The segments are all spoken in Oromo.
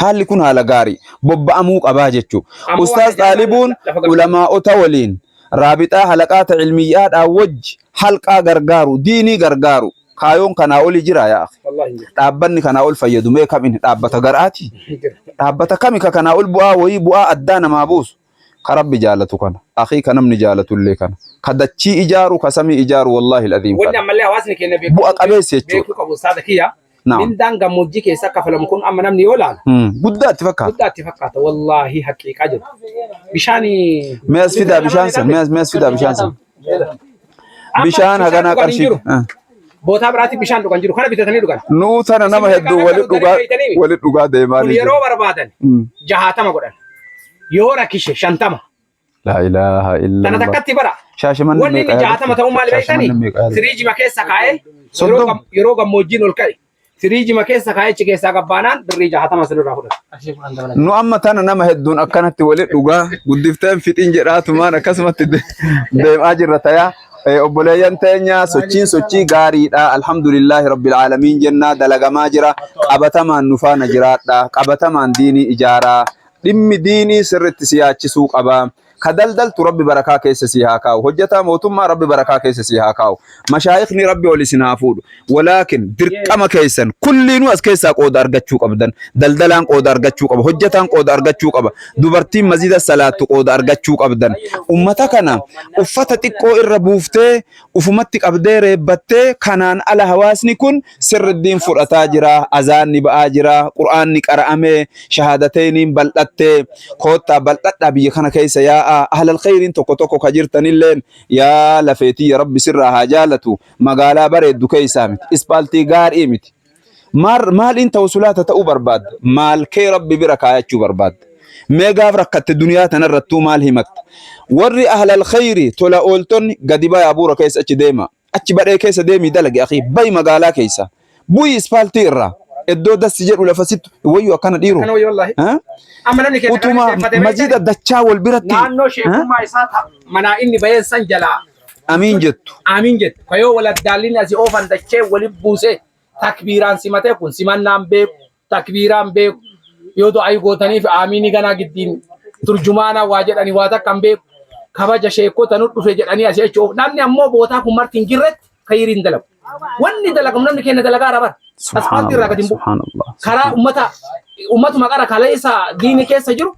haalli kun haala gaarii bobba'amuu qabaa jechuu ustaaz xaalibuun ulamaa otawaliin raabixaa halaqaata ilmiyyaadhaa wajji halqaa gargaaru diinii gargaaru kaayoon kanaa oli jira yaa dhaabbanni kanaa ol fayyadu mee kam inni dhaabbata garaati dhaabbata kami ka kanaa ol bu'aa wayii bu'aa addaa namaa buusu ka rabbi jaalatu kana akhii ka namni jaalatu illee kana ka dachii ijaaru ka samii ijaaru wallahi alazim wanni ammallee hawaasni keenya bu'a qabeessa jechuudha beekuu qabu saada kiyya mindaan gammoojjii keessa kafalamu kun amma namni yoo laala guddaatti fakkaata wallahi haqiiqaa jiru bishaan mees fidaa bishaan san mees fidaa bishaan san bishaan haganaa qarshii bootaa biraatti bishaan dhugan jiru kana bitatanii dhugan nuu tana nama hedduu walit dhugaa deemaanii yeroo barbaadan 60 godhan yoo rakkishe 50 la ilaha illa tana takkatti bara shaashiman wanni 60 ta'uu maal beektanii firiijima keessa kaa'ee yeroo gammoojjiin ol ka'e firiijima keessa kaa'ee achi keessaa gabbaanaan birrii 60 sirraa fudhata nu amma tana nama hedduun akkanatti walit dhugaa guddifteen fixiin jedhaatumaan akkasumatti deemaa jirra tayaa obboleeyyan teenya sochii gaariidha alhamdulillahi rabbil alamin jenna dalagamaa jira qabatamaan nu faana jiraadha qabatamaan diinii ijaaraa dhimmi diinii sirritti siyaachisuu qaba kadaldaltu rabbi barakaa keessa si haa kaa'u hojjetaa mootummaa rabbi barakaa keessa si haa kaa'u mashaayikhni rabbi ol isin haa fuudhu walaakin dirqama keessan kulliinuu as keessaa qooda argachuu qabdan daldalaan qooda argachuu qaba hojjetaan qooda argachuu qaba dubartiin masjida salaattu qooda argachuu qabdan ummata kana uffata xiqqoo irra buuftee ufumatti qabdee reebbattee kanaan ala hawaasni kun sirriddiin fudhataa jira azaanni ba'aa jira qur'aanni qara'amee shahaadateeniin bal'attee koottaa bal'adhaa biyya kana keessa yaa أهل الخير توكو كجرتن اللين يا لفيتي يا رب سرها هاجالتو مقالا بريد دكي سامت اسبالتي غار ايمت مال انت وصلات تأو برباد مال كي ربي بركاية برباد ميغاف ركت الدنيا تنرتو مال همت وري أهل الخير تولا أولتون قدبا يا أبو ركيس اتش ديما اتش بري كيس ديمي دلق أخي باي مقالا كيسا بوي اسبالتي الرا الدو دا سجر ولا فسيت ويو كان ديرو كان ويو والله أما نحن كنا وتما مزيد الدچا والبرتي نانو شيخو ما يسات منا إني بين سنجلا أمين جت فيو ولا دالين أزي أوفن دچة ولي بوسه تكبيران سمته كون سمان نام بيك تكبيران بيك يودو أي قوتني في آميني كنا جدين ترجمانا واجد أني واتا كم بيك خبر شيخو تنور بفجر أني أزي أشوف نامني أمو بوتا كمارتين جرت خيرين دلب واني دلق منام نكين دلقا ربر سبحان الله كرا أمة مقارا كاليسا ديني كيسا جرو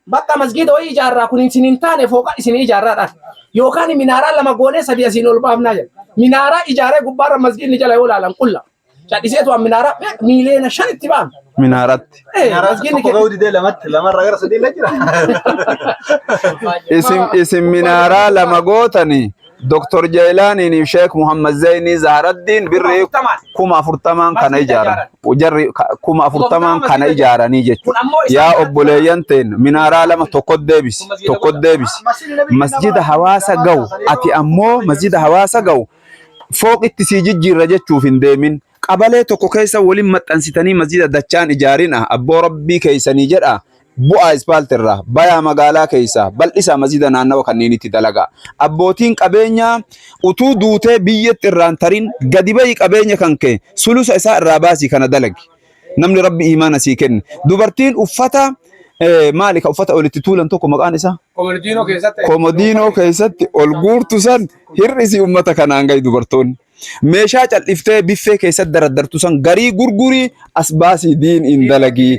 بقى مسجد وي جارة كنين سنين تاني فوقا سنين جارة يوكاني منارا لما قوني سبيا سنين الباب ناجل منارا إجارة قبارة مسجد نجل يولا لن كلها شاد إسيتوا منارا ميلين شان اتبام منارات مسجد نكي قودي دي لما رغر سدين لجرا اسم منارا لما قوتني دكتور جيلاني ني شيخ محمد زيني زهر الدين بري كما فرتمان كان إجارة وجري كما فرتمان كان إجارة نيجت يا أبوليانتين منارا لما تقود ديبس مسجد حواسة جو أتي أمو مسجد حواسة جو فوق التسيج جيرجت شوفين ديمين قبله تكو كيسا ولم متنسيتني مسجد دچان إجارينا أبو ربي كيسا نيجرا bu'aa ispaaltirraa bayaa magaalaa keessa bal'isa masjida naannawa kanneenitti dalagaa abbootiin qabeenyaa utuu duutee biyyatti irraan tarin gadi bayi qabeenya kan kee sulusa isaa irraa baasii kana dalagi namni rabbi imaana sii kenne dubartiin uffata maali ka uffata olitti tuulan tokko maqaan isaa komodiinoo keessatti ol guurtu san hir'isi ummata kanaan gahi dubartoonni meeshaa cal'iftee biffee keessatti daraddartu san garii gurgurii asbaasii diin in dalagii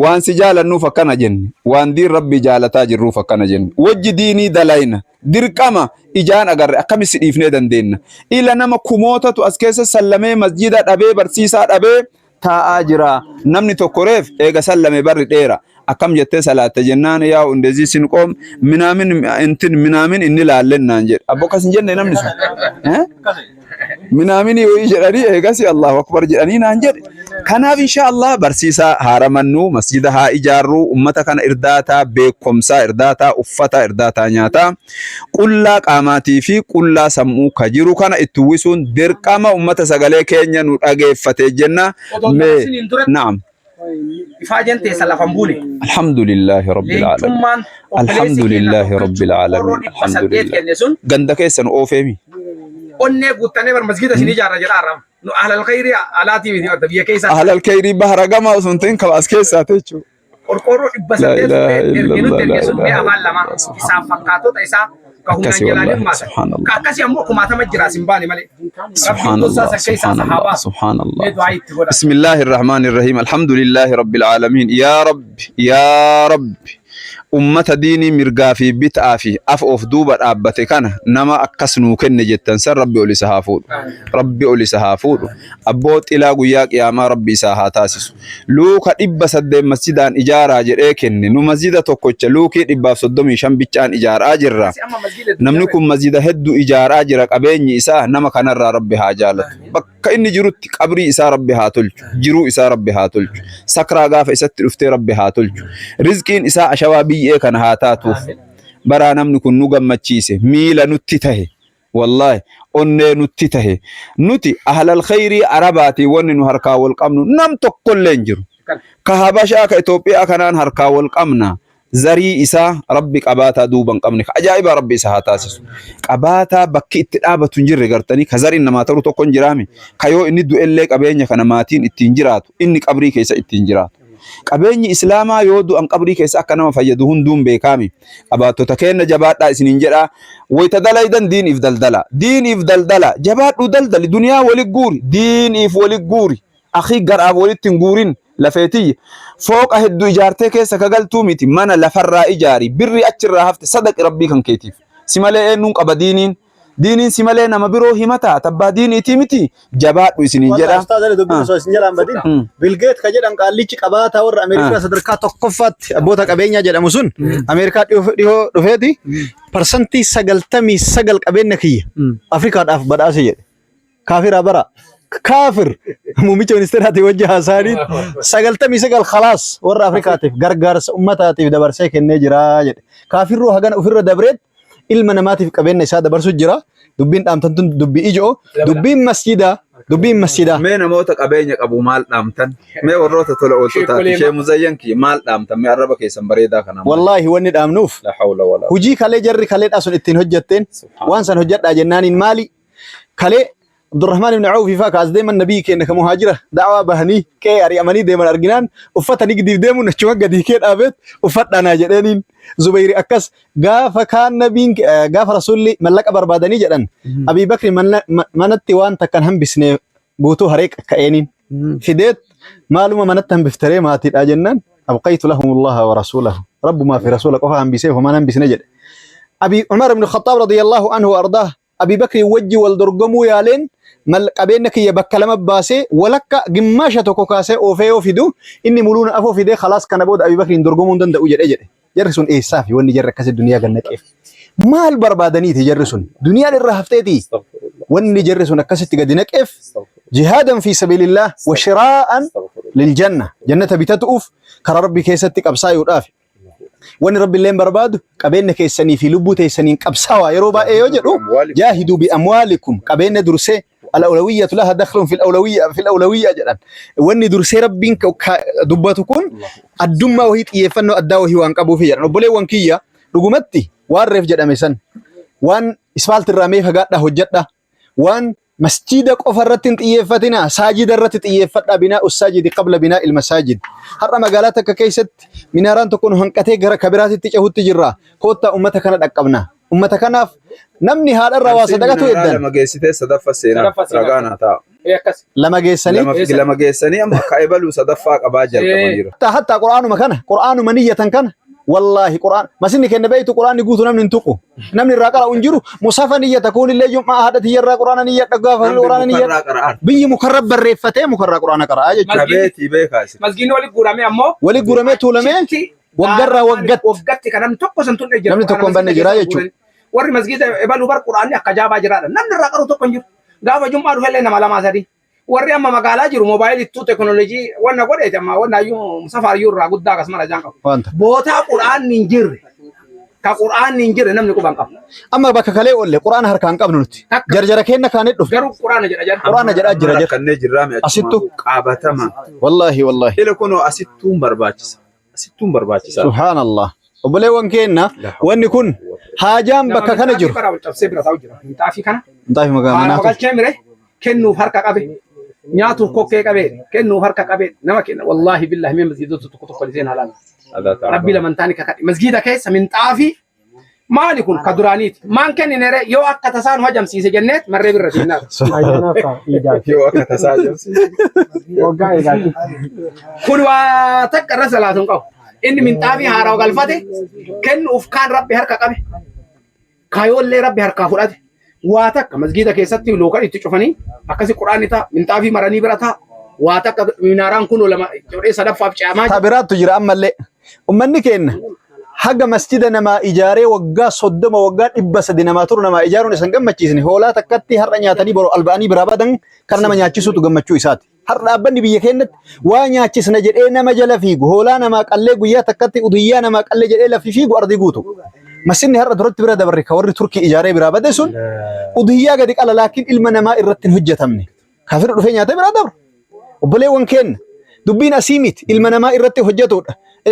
waan si jaalannuuf akkana jenne waan diin rabbi jaalataa jirruuf akkana jenne wajji diinii dalayna dirqama ijaan agarre akkamis dhiifnee dandeenna ila nama kumootatu as keessa sallamee masjida dhabee barsiisaa dhabee taa'aa jira namni tokko reef eega sallame barri dheera akkam jettee salaatte jennaan yaa undezii sin qoom minaamin inni laallennaan jedhe abbokas hin jenne namni sun minamini yoo jedhani eegasi Allahu akbar jedhani naan jedhe kanaaf insha Allah barsiisaa haaramannu masjida haa ijaarru ummata kana irdaataa beekumsaa irdaataa uffata irdaataa nyaataa qullaa qaamaatii fi qullaa sammuu ka jiru kana itti uwwisuun dirqama ummata sagalee keenya nu dhageeffate jenna naam إفاجن تيسلا فنبولي الحمد لله رب العالمين الحمد لله رب العالمين الحمد لله عندك إيش أنا أوفيمي أني قلت أنا برمسجد سني جارة جارة نو أهل الخير على تي في دي أهل الخير بهرجة ما سنتين كلاس كيس أتيجو qorqorroo dhibba La saddeet ilaha erge nutti illallah, erge la sun ilaha afaan lama illallah. isaan fakkaatota isaa ka humnaan Akkasi jalaanin wallahi, maata subhanallah. ka akkasii ammoo kumaatama jira sin baane malee سبحان rabbiin الله gosaa sakka isaa سبحان الله sahaabaa سبحان الله mee du'aa itti godha بسم الله الرحمن الرحيم الحمد لله رب العالمين يا رب يا رب أمة ديني مرقا في بتأ في أف دوبة أبتي كان نما أكسنو كن جتن سر ربي أولي سهافود ربي أولي سهافود أبوت إلى قياك يا ما ربي ساها تاسس لوك إبا سد مسجدان إجارة جريكن نو مسجدة توكوش لوك إبا صدومي شنبيشان إجارة أجرة نمنكم مسجدة هدو إجارة أجرة أبيني إساه نما كان ربي هاجالت بكا إني جروت قبري إساه ربي هاتلج جرو إساه ربي هاتلج سكرا غاف إساه تلفتي ربي هاتلج رزقين إساه أشوابي كان هاتاتوف برا نمني كن نوغا ماتشيسه ميلا نتته والله أني نتته نتي أهل الخير عرباتي ونن هركا والقمن نم تقول لنجر كهباشا كإثيوبيا كانان هركا والقمنا زري إسا ربك أباتا دوبا قمنك أجائب ربي سهاتاسس أباتا بكي اتنابة تنجر غرتني كزر إنما ترو تقون جرامي كيو إني دو إليك أبيني كان ماتين اتنجرات إنك أبريك إسا اتنجرات qabeenyi islaamaa yoo du'an qabrii keessa akka nama fayyadu hunduun beekami abaatota keenya jabaadhaa isiniin jedha wayta dalaydan diiniif daldala jabaadhu daldali duniyaa wali guuri diiniif wali guuri akhi garaaf walitti hin guurin lafeetiyya fooqa hedduu ijaartee keessa kagaltuu miti mana lafarraa ijaari birri achirraa hafte sadaqi rabbii kan keetiif si malee eenyuun qaba diiniin si malee nama biroo himata tabbaa diiniitii miti jabaadhu isiniin jedha Ustaaz Ali dubbiin osoo isin jedhaan badin Bilgeet ka jedhan qaallichi qabaataa warra Ameerikaa sadarkaa tokkoffaatti abboota qabeenyaa jedhamu sun Ameerikaa dhihoo dhufeeti parsantii 99 qabeenya kiyya Afrikaadhaaf badhaase jedhe kaafira bara kaafir muummicha ministeeraati wajji haasaanii 99 khalaas warra Afrikaatiif gargaarsa ummataatiif dabarsee kennee jira jedhe kaafirroo hagana ofirra dabreet ilma namaatiif qabeenya isaa dabarsu jira dubbiin dhaamtan tun dubbii ijoo dubbiin masjidaa mee namoota qabeenya qabu maal dhaamtan mee warroota tola ooltotaati ishee muzayyan kiyya maal dhaamtan mee arraba keessan bareedaa kana wallahi wanni dhaamnuuf la hawla wala hujii kalee jarri kaleedhaa sun ittiin hojjetteen waan san hojjedhaa jennaaniin maali kalee Abdurrahman ibn Awf faa kaas deeman nabii keenya ka muhaajira da'waa bahanii qee ari'amanii deeman arginaan uffatanii gidiif deemuun achuma gadi kee dhaabeet uffadhaanaa jedheeniin Zubayri akkas gaafa kaan nabiin gaafa rasuulli mallaqa barbaadanii jedhan Abii Bakri manatti waan takkan hambisnee guutuu hareeqa ka'eeniin fideet maaluma manatti hambiftaree maatiidhaa jennaan abqaytu lahumullaha wa rasuulahu rabbumaa fi rasuula qofa hambisee homaan hambisne jedhe Abi Umar ibn Khattab radiyallahu anhu wa ardaah Abii Bakri wajji wal dorgomuu yaaleen qabeenya kiyya bakka lama baasee walakka gimmaasha tokko kaasee oofee yoo fidu inni muluuna afoo fidee khalaas kana booda Abii Bakriin dorgomuu hin danda'u jedhe jarri sun eessaa fi wanni jarri akkasii duniyaa gannaqeef maal barbaadaniiti jarri sun duniyaan irraa hafteeti wanni jarri sun akkasitti gadi naqeef jihaadan fi sabilillah wa shiraa'an liljanna jannata bitatuuf karaa rabbi keessatti qabsaa'uudhaaf wanni rabbi illeen barbaadu qabeenya keessanii fi lubbuu teessaniin qabsaawaa yeroo baay'ee yoo jedhu jaahiduu bi amwaalikum qabeenya dursee الأولوية لها دخل في الأولوية جدا واني درسي ربين دباتكم الدمى وهي يفنو الداو هي وان قبو في جدا نبولي وان كيا رقمتي وان ريف جدا ميسان وان اسفالت الرامي فقاعدة هجدة وان مسجدك أفرتين تيفتنا ساجد الرت تيفتنا بناء الساجد قبل بناء المساجد هر مقالاتك كيست مناران تكون هنكتي كبيرات تجهد تجرا كوتا أمتك كانت أقبنا أمتك كناف نمني هذا الرواسة دقتو يدن لما جيسيته صدفة سينا رغانا تا لما جيسني أما كايبلو صدفة أباجر كمانير حتى قرآن مكانه قرآن منية كان والله قرآن ما سنك النبي قرآن يقول نمن نتقو نمن الرقرة انجرو مصافة نية تكون اللي يوم ما هذا هي القرآن نية تقاف القرآن نية بي مكرب بالرفتة مكرر قرآن قراءة كبيتي بيكاس مسجين ولي قرامي أمو ولي قرامي تولمي وقت كان نتقو سنتون إجرا نمن تقوم بنا جرا يجو warri masjida ebalu bar qur'aanni akka jaabaa jiraadha namni irraa qaru tokko hin jiru gaafa jummaa dhufe illee nama lama sadi warri amma magaalaa jiru moobaayilii teknoolojii wanna godheeti amma wanna ayyuu safaariyyuu irraa guddaa akkasuma rajaan qabu bootaa qur'aanni hin jirre ka qur'aanni hin jirre namni quban qabu amma bakka kalee olle qur'aana harkaan qabnu nuti jarjara keenna kaanee dhufe garuu qur'aana jedha qur'aana jedhaa jira jira kannee jirraame asittu qaabatama wallahi ila kunoo asittuun barbaachisa subhaanallah obboleewwan keenna wanni kun haajaan bakka kana jiru xaafii kana xaafii magaanaa galchee mire kennuuf harka qabe نياتو كوكي كابين كنو هركا كابين نما كنا والله بالله من مسجد تكتب زين هلان ربي لمن تاني كاكا مسجد كيس من طافي مالكون كدرانيت ما كان نرى يو أكتسان هجم سيس جنات مرة بالرسينا يو أكتسان كل واتك الرسالة تنقو إن من طافي هارو غلفته كن أفكان ربي هركا كابي كايول لي ربي هركا فلاد واتك مسجد كيستي لوكال يتشوفني أكاسي قرآن تا من طافي مراني برتا واتك مناران كنو لما جوري صدف فابش أماج تعبيرات تجرى أما اللي أمني كين حق مسجد نما إجارة وجا صدم وجا إبس دينما تور نما إجارة نسنجم متشيزني هولا تكتي هرنيا تاني برو ألباني برابدن كرنا من ياتشيسو تجمع متشويسات هر أبني بيكينت وان ياتشيس نجر إيه نما جل فيجو هولا نما قلة جويا تكتي أضيا نما قلة جل إيه فيجو أرضي جوتو مسني هر درت برا دبرك وري تركي إجارة برابدسون أضيا قديك على لكن إلما نما إرتين هجة تمني كافر رفيع ياتي برا دبر وبلي وانكن دبين أسيمت إلما نما إرتين هجة تور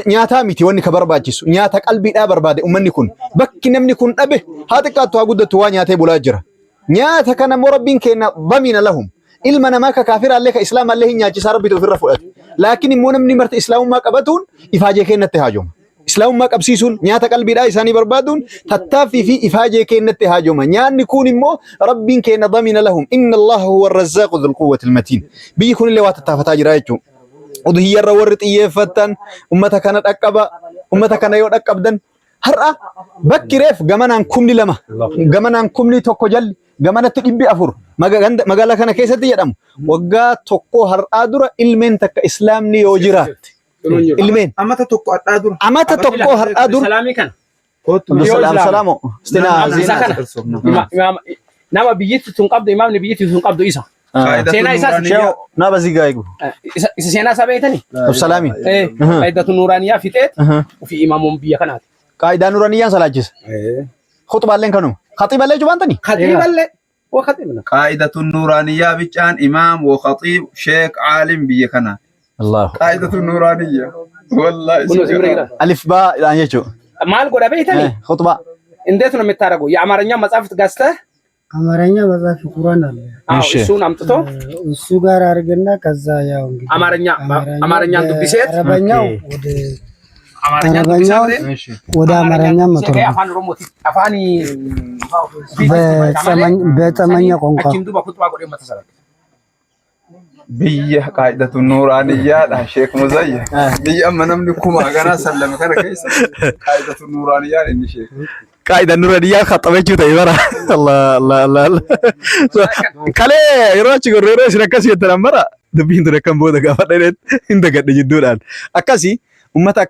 نياتا ميتي واني كبر باجيسو نياتا قلبي دابر بادي أمني كون بكي نمني كون أبه هاتي كاتوا قد توا نياتي بولاجرة نياتا كان مربين كينا ضمين لهم إلما نماك كافر عليك إسلام عليه نياتي ساربي تفر فؤاد لكن مو نمني مرت إسلام ما قبتون إفاجي كينا تهاجم إسلام ما قبسيسون نياتا قلبي دا إساني بربادون تتافي في إفاجي كينا تهاجم نيان نكون مو ربين كينا ضمين لهم إن الله هو الرزاق ذو القوة المتين بيكون اللي واتتافتاج رايتو وده الرورت إيفتن أمتها كانت أكبا أمتها كان يود أكبدن هرأ بكريف جمانا كمني لما جمانا كمني توكو جل جمانا تجيب أفور مجالا كان كيسة تيجي وجا توكو هرأ دورا إلمن تك إسلام نيوجرات إلمن أما تتوقع أدور أما تتوقع هرأ دور سلامي كان سلامو استنا نما بيجي تنقبض إمام نبيجي تنقبض إيسا سينا إيسا شو نابزي جايجو سينا سبعتني سلامي قاعدة نورانية في تيت وفي إمام بيا كنات قاعدة نورانية سلاجس خطبة لين كانوا خطيب الله جوان تاني خطيب الله وخطيبنا قاعدة النورانية بيجان إمام وخطيب شيخ عالم بيكنا الله قاعدة النورانية والله ألف باء لا يجو مال قرا بيتني خطبة إنديتنا متارجو يا أمرنيا مصافة قاسته አማርኛ መጽሐፍ ቁርአን አለ እሱን አምጥቶ እሱ ጋር አድርገና ከዛ ያው እንግዲህ አማርኛን ዱብሴት አረበኛው ወደ አማርኛ መጥቶ አፋን ሮሞቲ አፋኒ በጠመኛ ቋንቋ አኪንዱ በኩጥባ ቆዴ መተሰራ بيا قاعدة النورانية لا شيخ مزية بيا أما نمني كوما أنا سلم كنا كيس قاعدة النورانية إني شيخ قاعدة النورانية خطبة جوتا يبرا الله الله الله كله يروح يقول يروح يركز يتنمرة دبين تركم بودا كافر إنت قد جدولان أكاسي أمتا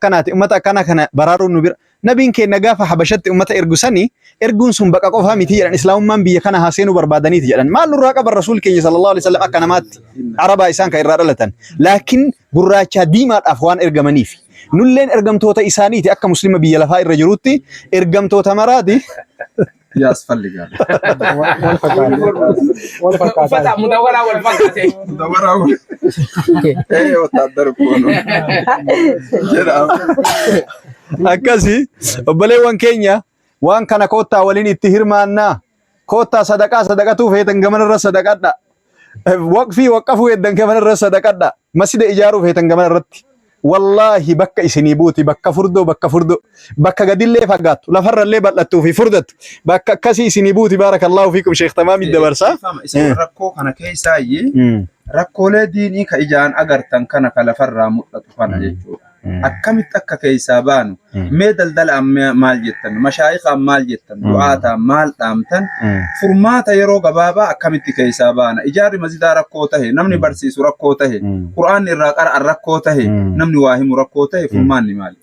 كنا برارو نبير نبين كي نجافة حبشت أمتا إرجوسني إرجون سنبك أقفها متيجا إسلام من بيه كنا حسين وبربادني تيجا ما نراك بالرسول كي صلى الله عليه وسلم أكنمات عربا إنسان كإرادة لكن براچا ديمات أفوان إرجماني في نلين إرجم توتا إنساني تي أكا مسلم بيه لفا إرجروتي إرجم توتا مرادي يا أسفل لي قال فتح مدورة والفقرة مدورة إيه وتقدر كونه أكاسي وبلي وان كينيا وان كان كوتا ولين التهير معنا كوتا صدقة توفي تنجمن الرس صدقة وقفي وقفوا يدن كمان الرس صدقة مسجد إيجارو في تنجمن الرت والله بكا إسنيبوتي بكا فردو بكا قديل لي فقط لا فر اللي بلتو في فردت بكا كسي إسنيبوتي بارك الله فيكم شيخ تمام الدبرسا ركو كان كيساي ركو لديني كإجان أجرتن كان كلا فر مطلق فانا يجو أكمل تك كيسابان ميدل دل أم مال جتن مشايخ أم مال جتن دعاة مال تامتن فرمات يرو جبابا أكمل تك كيسابان إجاري مزيد ركوته نمني برسيس ركوته قرآن الرقار ركوته نمني واهم ركوته فرمان مال